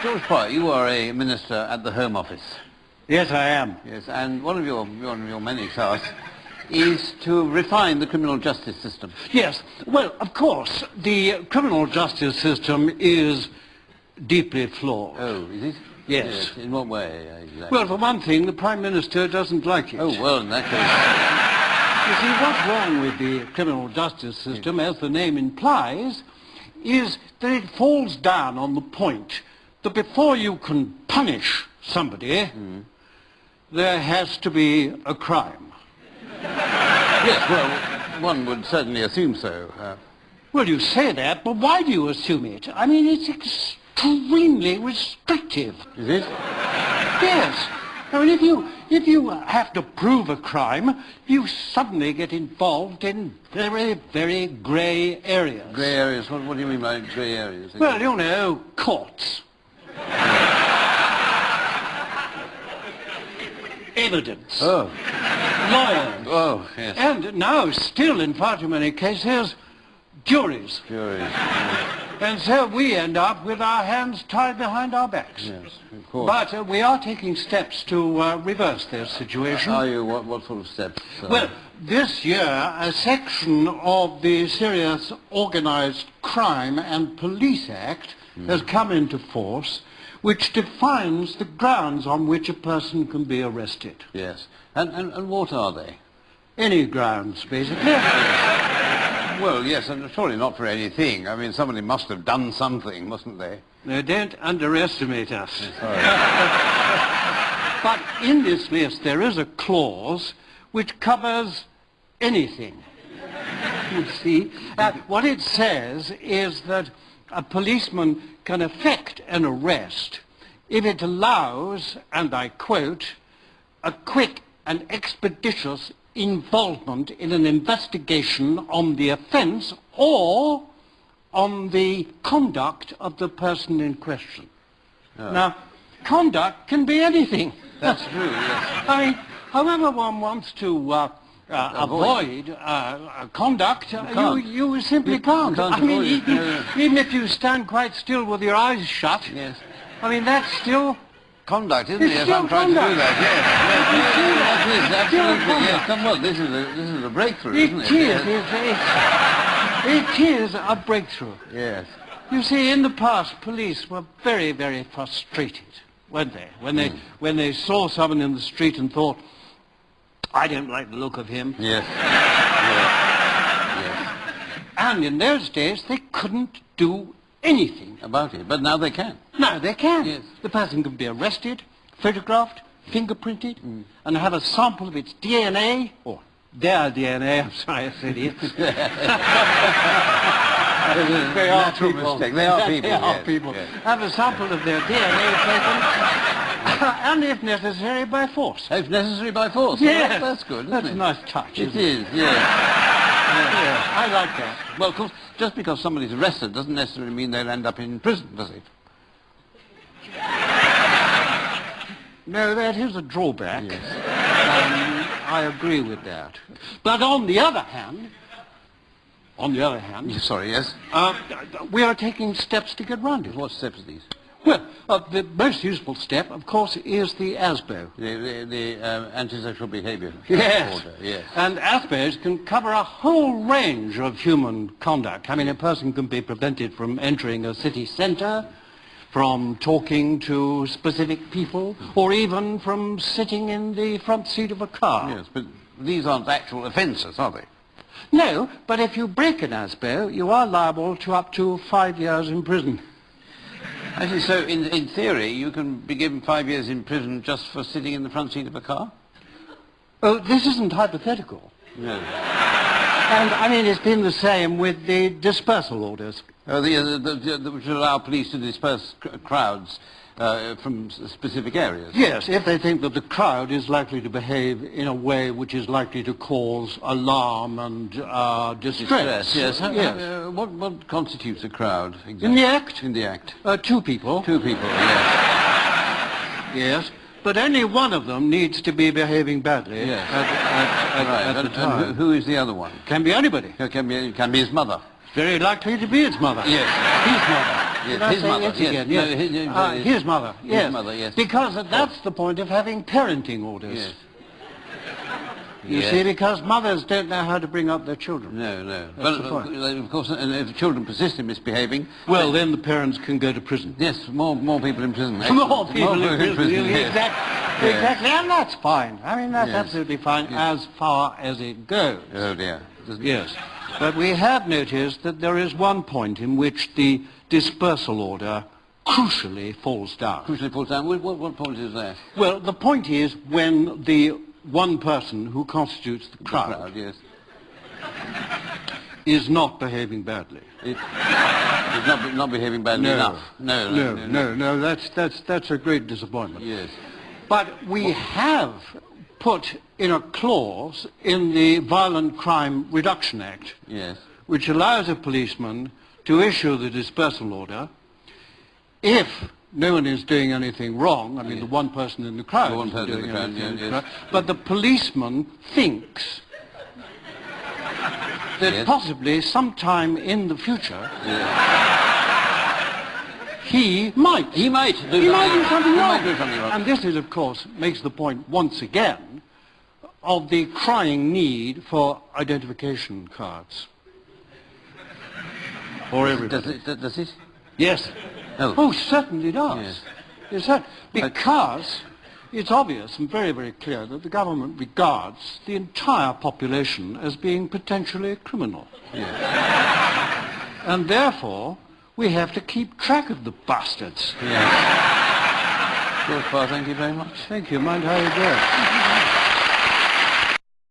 George Parr, you are a minister at the Home Office. Yes, I am. Yes, and one of your many tasks is to refine the criminal justice system. Yes, well, of course, the criminal justice system is deeply flawed. Oh, is it? Yes. In what way, exactly? Well, for one thing, the Prime Minister doesn't like it. Oh, well, in that case... You see, what's wrong with the criminal justice system, as the name implies, is that it falls down on the point that before you can punish somebody, there has to be a crime. Yes, well, one would certainly assume so. Well, you say that, but why do you assume it? I mean, it's extremely restrictive. Is it? Yes. I mean, if you have to prove a crime, you suddenly get involved in very, very grey areas. Grey areas? What do you mean by grey areas? Well, you know, courts. Evidence. Oh. Lawyers. Oh, yes. And now, still in far too many cases, juries. Juries. And so we end up with our hands tied behind our backs. Yes, of course. But we are taking steps to reverse this situation. Are you? What sort of steps? Well, this year, a section of the Serious Organised Crime and Police Act has come into force, which defines the grounds on which a person can be arrested. Yes. And what are they? Any grounds, basically. Well, yes, and surely not for anything. I mean, somebody must have done something, mustn't they? Now, don't underestimate us. Sorry. But in this list, there is a clause which covers anything. You see? What it says is that a policeman can effect an arrest if it allows, and I quote, a quick and expeditious involvement in an investigation on the offence or on the conduct of the person in question. Oh. Now, conduct can be anything. That's true, yes. I mean, however one wants to avoid conduct, you simply can't. can't I mean, avoid it. even if you stand quite still with your eyes shut, Yes. I mean, that's still... Conduct, isn't It's it? Yes, still I'm trying to do conduct. that, yes. Yes, Still absolutely, yes. conduct. Come on, this is a breakthrough, isn't it? It is a breakthrough. Yes. You see, in the past, police were very, very frustrated, weren't they? When they saw someone in the street and thought, I don't like the look of him. Yes. Yes. And in those days, they couldn't do anything About it, but now they can. Now they can. Yes. The person can be arrested, photographed, fingerprinted, and have a sample of its DNA, or their DNA, I'm sorry, I said it. They are people. They are people. They are Yes, people. yes. Have a sample of their DNA taken, and if necessary, by force. If necessary, by force. Yes. Well, that's good, isn't That's it? a nice touch, It isn't it? is, yes. Yes, I like that. Well, of course, just because somebody's arrested doesn't necessarily mean they'll end up in prison, does it? No, that is a drawback. Yes. I agree with that. But on the other hand, Sorry, yes? we are taking steps to get round it. What steps are these? Well, the most useful step, of course, is the ASBO. The antisocial behaviour Yes. order, yes. And ASBOs can cover a whole range of human conduct. I mean, a person can be prevented from entering a city centre, from talking to specific people, or even from sitting in the front seat of a car. Yes, but these aren't actual offences, are they? No, but if you break an ASBO, you are liable to up to 5 years in prison. Actually, so in theory, you can be given 5 years in prison just for sitting in the front seat of a car? Oh, this isn't hypothetical. No. And, I mean, it's been the same with the dispersal orders. Oh, which allow police to disperse crowds from specific areas? Yes, if they think that the crowd is likely to behave in a way which is likely to cause alarm and distress. Yes. Yes. What constitutes a crowd, exactly? In the Act? In the Act. 2 people. 2 people, yes. Yes, but only one of them needs to be behaving badly Yes. at the time. And who is the other one? Can be anybody. It can be his mother. Very likely to be its mother. Yes. His mother. Did I his say mother, it yes. again? No, Yes. His mother, yes. His mother, yes. Because that's the point of having parenting orders. Yes. You Yes. see, because mothers don't know how to bring up their children. No, no. That's But the point. of course, and if children persist in misbehaving, Well, then the parents can go to prison. yes, more people in prison. More people in prison. yes. Exactly. Yeah. Exactly. And that's fine. I mean, that's Yes. absolutely fine as far as it goes. Oh dear. Yes. But we have noticed that there is one point in which the dispersal order crucially falls down. Crucially falls down. What point is there? Well, the point is when the one person who constitutes the crowd Yes. is not behaving badly. It's not behaving badly enough. No, that's a great disappointment. Yes. But we have put in a clause in the Violent Crime Reduction Act Yes. which allows a policeman to issue the dispersal order if no one is doing anything wrong. I mean, the one person in the crowd The one isn't person in doing the crowd, anything yes. wrong, but the policeman thinks that Yes. possibly sometime in the future Yes. he might He might do do something He wrong. might do something wrong. And this is, of course, makes the point once again of the crying need for identification cards for everybody. Does it? Yes. Oh. Certainly does. Yes. Yes, sir. Because it's obvious and very, very clear that the government regards the entire population as being potentially criminal. Yes. And therefore, we have to keep track of the bastards. Yes. Of course, Parr, thank you very much. Thank you. Mind how you go.